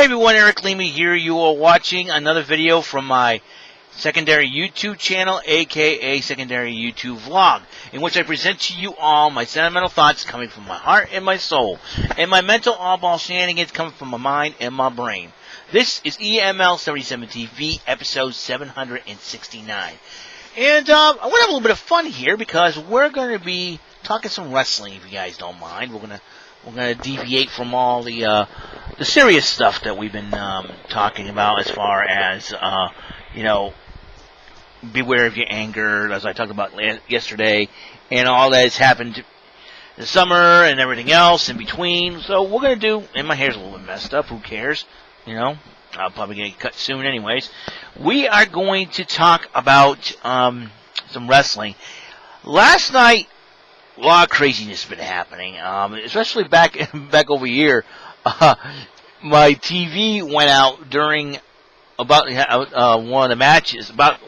Hey everyone, Eric Leamy here. You are watching another video from my secondary YouTube channel, aka secondary YouTube vlog, in which I present to you all my sentimental thoughts coming from my heart and my soul, and my mental oddball shenanigans coming from my mind and my brain. This is EML77 TV, episode 769. And I want to have a little bit of fun here because we're going to be talking some wrestling, if you guys don't mind. We're gonna deviate from all the serious stuff that we've been talking about, as far as beware of your anger, as I talked about yesterday, and all that has happened this summer and everything else in between. So we're gonna do, and my hair's a little bit messed up. Who cares? I'll probably get cut soon, anyways. We are going to talk about some wrestling. Last night, a lot of craziness has been happening, especially back over here. My TV went out during about one of the matches, but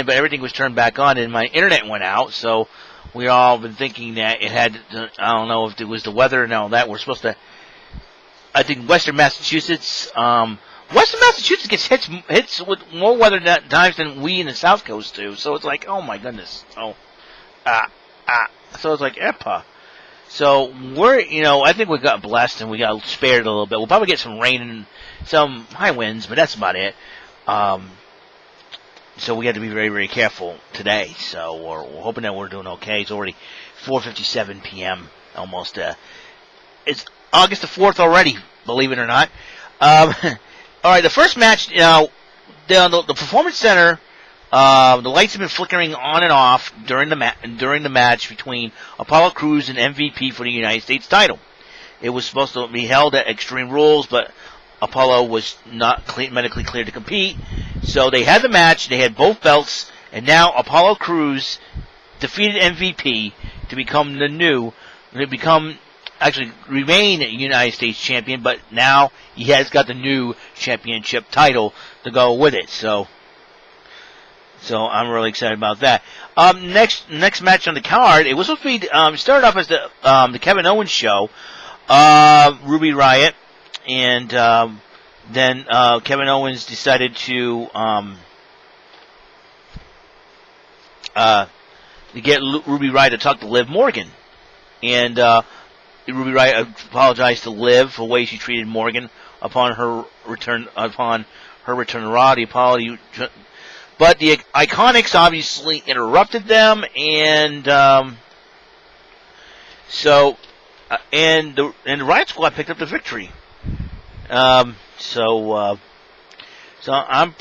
everything was turned back on, and my internet went out. So we all been thinking that it had. I don't know if it was the weather and all that. We're supposed to. I think Western Massachusetts gets hits with more weather times than we in the South Coast do. So it's like, oh my goodness. So it's like, epa. So we're, I think we got blessed and we got spared a little bit. We'll probably get some rain and some high winds, but that's about it. So we have to be very, very careful today. So we're hoping that we're doing okay. It's already 4:57 p.m. almost. It's August the 4th already, believe it or not. All right, the first match, the Performance Center. The lights have been flickering on and off during the match between Apollo Crews and MVP for the United States title. It was supposed to be held at Extreme Rules, but Apollo was not medically cleared to compete. So they had the match, they had both belts, and now Apollo Crews defeated MVP to remain a United States champion, but now he has got the new championship title to go with it. So I'm really excited about that. Next match on the card, it was supposed to be started off as the Kevin Owens show, Ruby Riott, and then Kevin Owens decided to get Ruby Riott to talk to Liv Morgan, and Ruby Riott apologized to Liv for the way she treated Morgan upon her return to Raw. The apology. But the Iconics obviously interrupted them, and the Riot Squad picked up the victory. So I'm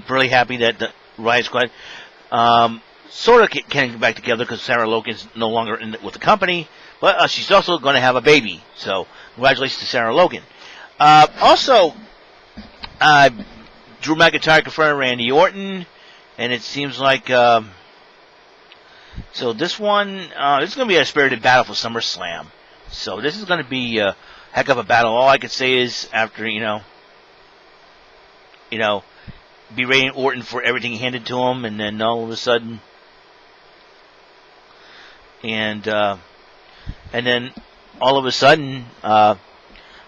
really happy that the Riot Squad sort of can get back together because Sarah Logan's no longer with the company, but she's also going to have a baby. So congratulations to Sarah Logan. Also, Drew McIntyre confronted Randy Orton, and it seems like so this one this is going to be a spirited battle for SummerSlam. So this is going to be a heck of a battle. All I can say is after berating Orton for everything handed to him, and then all of a sudden,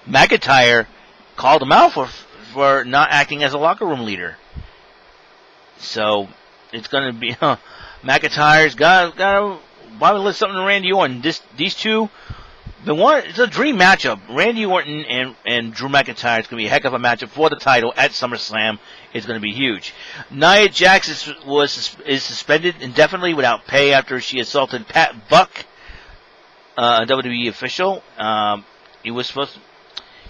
McIntyre called him out for not acting as a locker room leader. So it's going to be McIntyre's got to probably let something to Randy Orton. These two, it's a dream matchup. Randy Orton and Drew McIntyre is going to be a heck of a matchup for the title at SummerSlam. It's going to be huge. Nia Jax is suspended indefinitely without pay after she assaulted Pat Buck, a WWE official.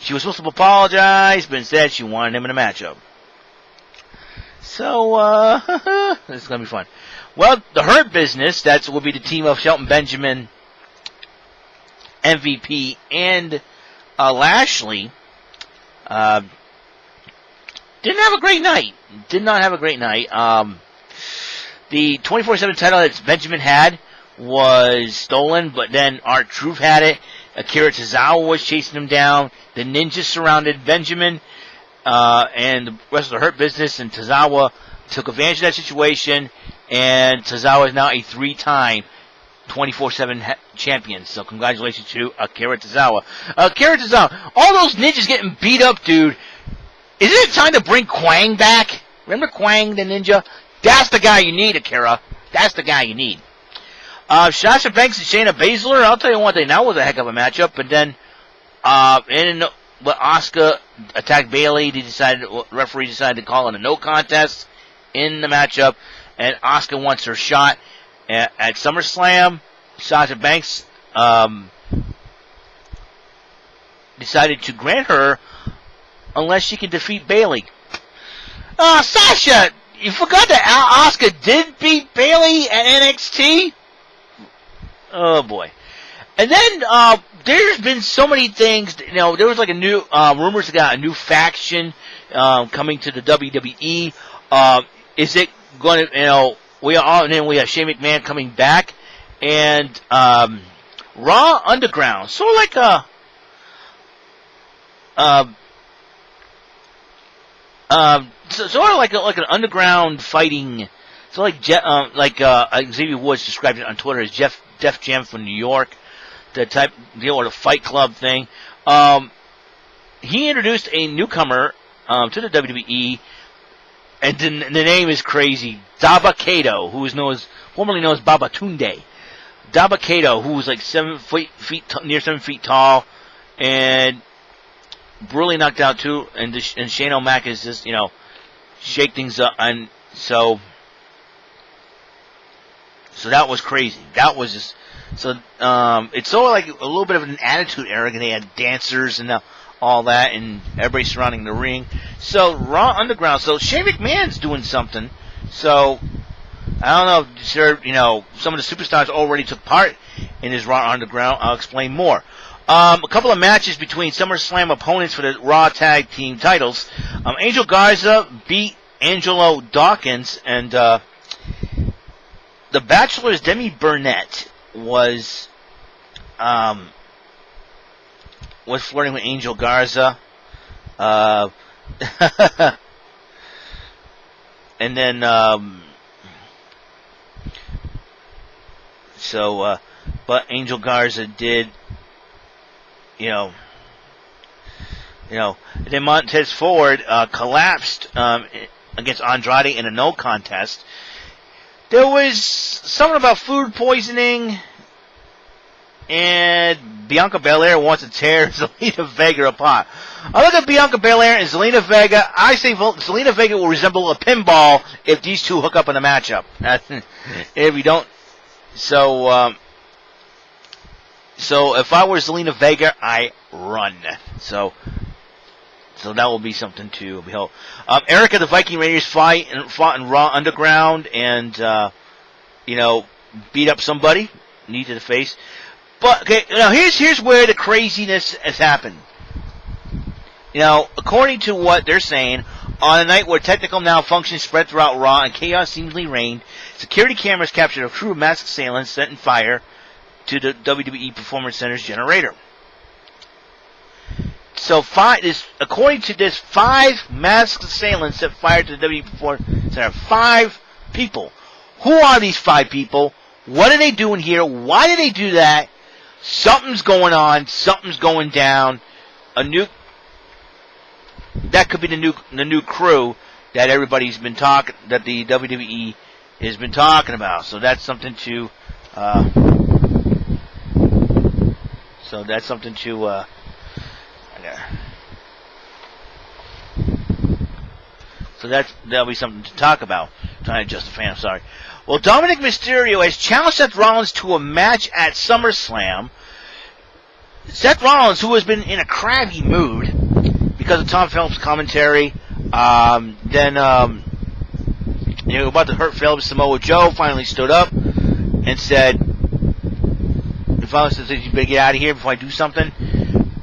She was supposed to apologize, but instead she wanted him in a matchup. So, this is going to be fun. Well, the Hurt Business, that will be the team of Shelton Benjamin, MVP, and Lashley, didn't have a great night. Did not have a great night. The 24/7 title that Benjamin had was stolen, but then R-Truth had it. Akira Tozawa was chasing him down. The Ninjas surrounded Benjamin and the rest of the Hurt Business, and Tozawa took advantage of that situation, and Tozawa is now a 3-time 24/7 champion. So congratulations to Akira Tozawa. Akira Tozawa, all those ninjas getting beat up, dude. Isn't it time to bring Kwang back? Remember Kwang the ninja? That's the guy you need, Akira. That's the guy you need. Sasha Banks and Shayna Baszler, I'll tell you one thing, that was a heck of a matchup. But then, when Asuka attacked Bayley, the referee decided to call it a no contest in the matchup, and Asuka wants her shot at SummerSlam. Sasha Banks decided to grant her unless she can defeat Bayley. Sasha, you forgot that Asuka did beat Bayley at NXT? Oh boy. And then there's been so many things. You know, there was like a new rumors about a new faction coming to the WWE. Is it going to? You know, and then we have Shane McMahon coming back, and Raw Underground, sort of like sort of like an underground fighting. So like Xavier Woods described it on Twitter as Def Jam from New York, the type deal or the Fight Club thing. He introduced a newcomer to the WWE, and the name is crazy. Daba Kato, who is formerly known as Baba Tunde. Daba Kato, who was like 7 feet near 7 feet tall, and really knocked out too. And Shane O'Mac is just shake things up, and so that was crazy. That was just it's sort of like a little bit of an attitude era. And they had dancers and all that, and everybody surrounding the ring. So Raw Underground. So Shane McMahon's doing something. So I don't know if some of the superstars already took part in his Raw Underground. I'll explain more. A couple of matches between SummerSlam opponents for the Raw Tag Team titles. Angel Garza beat Angelo Dawkins, and the Bachelor's Demi Burnett was flirting with Angel Garza. And then but Angel Garza did and then Montez Ford collapsed against Andrade in a no contest. There was something about food poisoning, and Bianca Belair wants to tear Zelina Vega apart. I look at Bianca Belair and Zelina Vega. I say Zelina Vega will resemble a pinball if these two hook up in a matchup. If you don't, so if I were Zelina Vega, I run. So that will be something to behold. Erica the Viking Raiders fought in Raw Underground and beat up somebody, knee to the face. But okay, now here's where the craziness has happened. According to what they're saying, on a night where technical malfunctions spread throughout Raw and chaos seemingly reigned, security cameras captured a crew of masked assailants setting fire to the WWE Performance Center's generator. So according to this, 5 masked assailants set fire to the WWE Performance Center. 5 people. Who are these 5 people? What are they doing here? Why did they do that? Something's going on. Something's going down. That could be the new crew that everybody's been talking, that the WWE has been talking about. So that's something to. That'll be something to talk about. I'm trying to adjust the fan. I'm sorry. Well, Dominic Mysterio has challenged Seth Rollins to a match at SummerSlam. Seth Rollins, who has been in a crabby mood because of Tom Phillips' commentary, about to hurt Phillips, Samoa Joe finally stood up and said, "You better get out of here before I do something."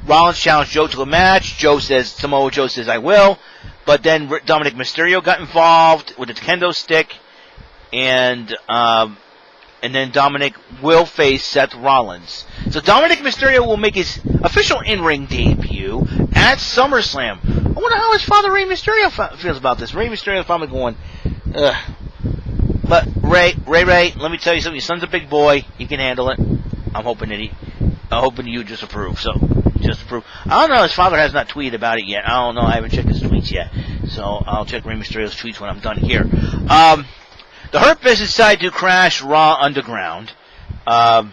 Rollins challenged Joe to a match. Samoa Joe says, "I will." But then Dominic Mysterio got involved with the kendo stick, and then Dominic will face Seth Rollins. So Dominic Mysterio will make his official in-ring debut at SummerSlam. I wonder how his father Rey Mysterio feels about this. Rey Mysterio is probably going, ugh. But Ray, let me tell you something. Your son's a big boy. He can handle it. I'm hoping you just approve. So, just approve. I don't know. His father has not tweeted about it yet. I don't know. I haven't checked his tweets yet. So, I'll check Rey Mysterio's tweets when I'm done here. The Hurt Business decided to crash Raw Underground. And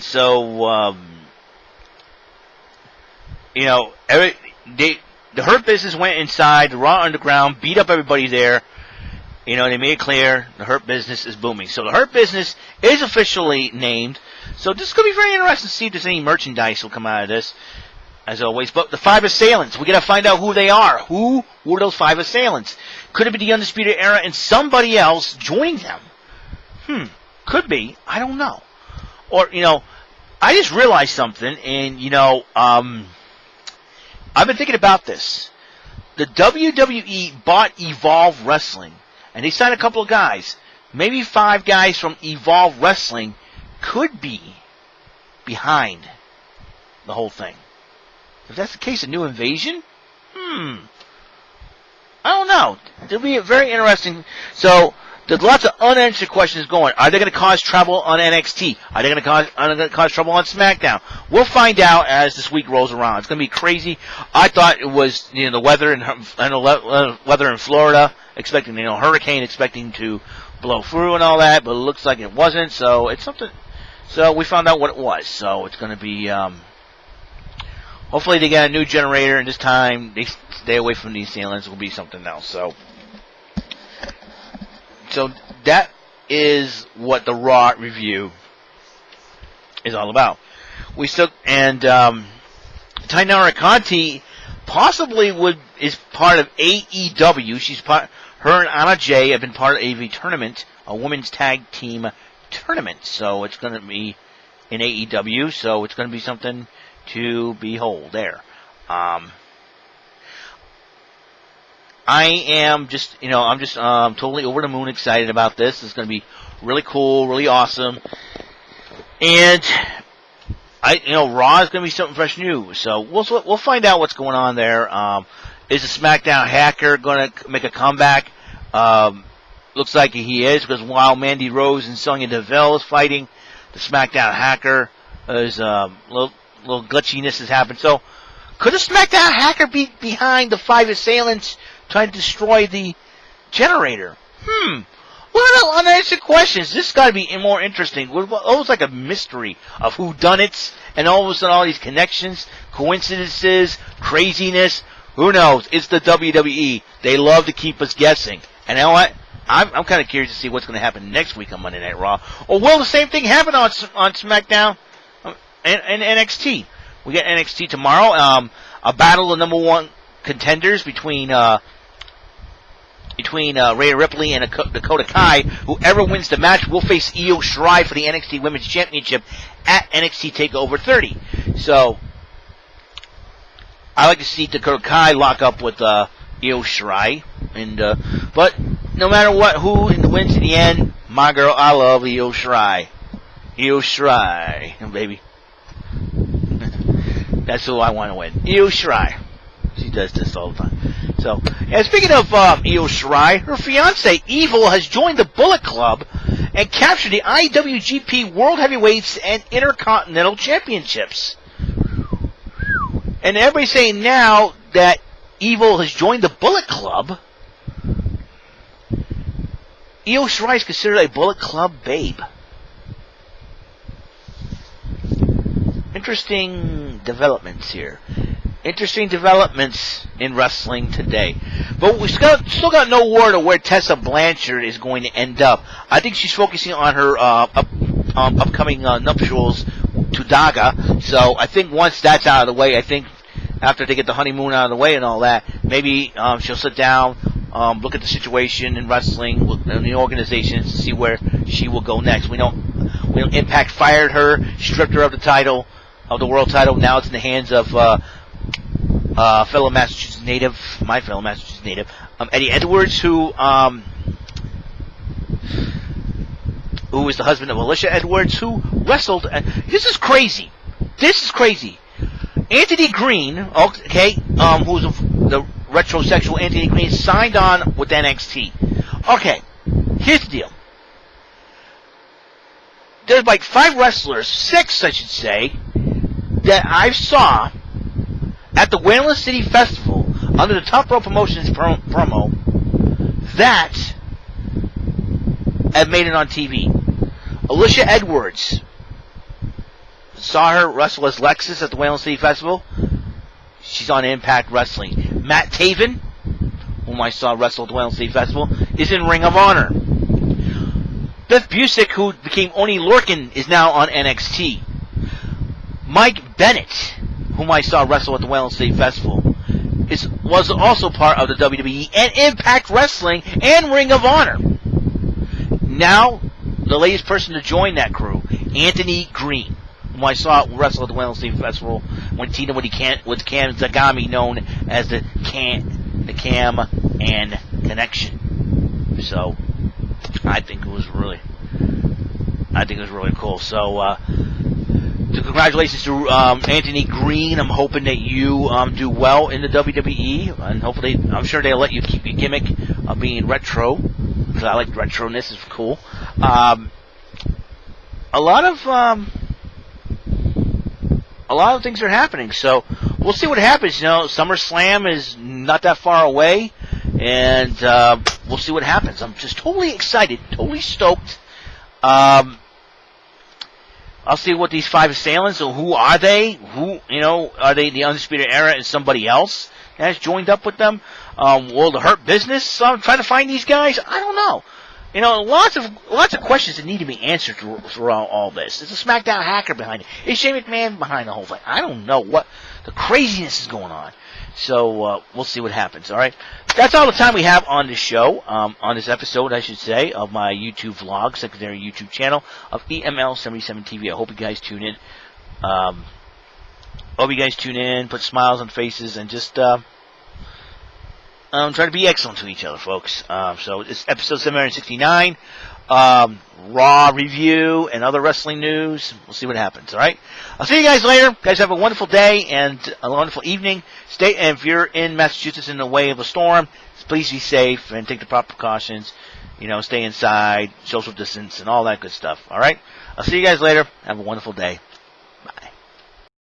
so, you know, the Hurt Business went inside the Raw Underground, beat up everybody there. You know, they made it clear the Hurt Business is booming. So the Hurt Business is officially named. So this is going to be very interesting to see if there's any merchandise will come out of this, as always. But the 5 assailants, we got to find out who they are. Who were those 5 assailants? Could it be the Undisputed Era and somebody else joined them? Could be. I don't know. Or, you know, I just realized something, and, you know, I've been thinking about this. The WWE bought Evolve Wrestling, and they signed a couple of guys. Maybe 5 guys from Evolve Wrestling could be behind the whole thing. If that's the case, a new invasion? I don't know. It'll be very interesting. So, there's lots of unanswered questions going. Are they going to cause trouble on NXT? Are they going to cause trouble on SmackDown? We'll find out as this week rolls around. It's going to be crazy. I thought it was, you know, the weather in Florida, expecting, you know, hurricane, expecting to blow through and all that, but it looks like it wasn't. So it's something. So we found out what it was. So it's going to be. Hopefully they get a new generator, and this time they stay away from these assailants. It will be something else. So that is what the Raw review is all about. We still, and Tainara Conti possibly is part of AEW. Her and Anna Jay have been part of a tournament, a women's tag team tournament. So it's going to be in AEW. So it's going to be something to behold there. I am just, you know, I'm just totally over the moon excited about this. It's going to be really cool, really awesome. And Raw is going to be something fresh new. So we'll find out what's going on there. Is the SmackDown hacker going to make a comeback? Looks like he is, because while Mandy Rose and Sonya Deville is fighting, the SmackDown hacker is little glitchiness has happened. So could the SmackDown hacker be behind the 5 assailants trying to destroy the generator? What are the unanswered questions? This has got to be more interesting. Almost like a mystery of whodunits, and all of a sudden all these connections, coincidences, craziness. Who knows? It's the WWE. They love to keep us guessing. And you know what? I'm kind of curious to see what's going to happen next week on Monday Night Raw. Or will the same thing happen on SmackDown and NXT? We get NXT tomorrow. A battle of number 1 contenders between Rhea Ripley and Dakota Kai. Whoever wins the match will face Io Shirai for the NXT Women's Championship at NXT TakeOver 30. So, I like to see Dakota Kai lock up with Io Shirai. But no matter who wins in the end, my girl, I love Io Shirai. Io Shirai, baby. That's who I want to win. Io Shirai. She does this all the time. So, and speaking of Io Shirai, her fiance Evil has joined the Bullet Club and captured the IWGP World Heavyweights and Intercontinental Championships. And everybody's saying now that Evil has joined the Bullet Club. Io Shirai is considered a Bullet Club babe. Interesting developments here. Interesting developments in wrestling today. But we still got no word of where Tessa Blanchard is going to end up. I think she's focusing on her upcoming nuptials to Daga. So I think once that's out of the way, I think after they get the honeymoon out of the way and all that, maybe she'll sit down, look at the situation in wrestling, in the organization, to see where she will go next. We know Impact fired her, stripped her of the title, of the world title. Now it's in the hands of my fellow Massachusetts native, Eddie Edwards, who is the husband of Alicia Edwards, who wrestled. This is crazy. Anthony Green, okay, who's the retrosexual Anthony Green signed on with NXT. Okay, here's the deal. There's like 5 wrestlers, 6 I should say, that I saw at the Wayland City Festival under the Top Rope Promotions promo that have made it on TV. Alicia Edwards, saw her wrestle as Lexus at the Wayland City Festival. She's on Impact Wrestling. Matt Taven, whom I saw wrestle at the Wayland City Festival, is in Ring of Honor. Beth Busick, who became Oni Lorcan, is now on NXT. Mike Bennett, whom I saw wrestle at the Wayland City Festival, was also part of the WWE and Impact Wrestling and Ring of Honor. Now, the latest person to join that crew, Anthony Green, whom I saw wrestle at the Wayland City Festival when teamed with Cam Zagami, known as the Cam and Connection. So, I think it was really cool. So, congratulations to Anthony Green. I'm hoping that you do well in the WWE, and hopefully, I'm sure they'll let you keep your gimmick of being retro, because I like retroness. It's cool. A lot of things are happening, so we'll see what happens. You know, SummerSlam is not that far away, and we'll see what happens. I'm just totally excited, totally stoked. I'll see what these 5 assailants, so who are they? Are they the Undisputed Era and somebody else has joined up with them? Will the Hurt Business try to find these guys? I don't know. You know, lots of questions that need to be answered throughout all this. Is a SmackDown hacker behind it? Is Shane McMahon behind the whole thing? I don't know what the craziness is going on. So we'll see what happens. All right, that's all the time we have on this show, on this episode, I should say, of my YouTube vlog, secondary YouTube channel of EML77 TV. I hope you guys tune in. Put smiles on faces, and just try to be excellent to each other, folks. So it's episode 769, Raw review and other wrestling news. We'll see what happens, all right? I'll see you guys later. You guys have a wonderful day and a wonderful evening. And if you're in Massachusetts in the way of a storm, please be safe and take the proper precautions. You know, stay inside, social distance, and all that good stuff, all right? I'll see you guys later. Have a wonderful day. Bye.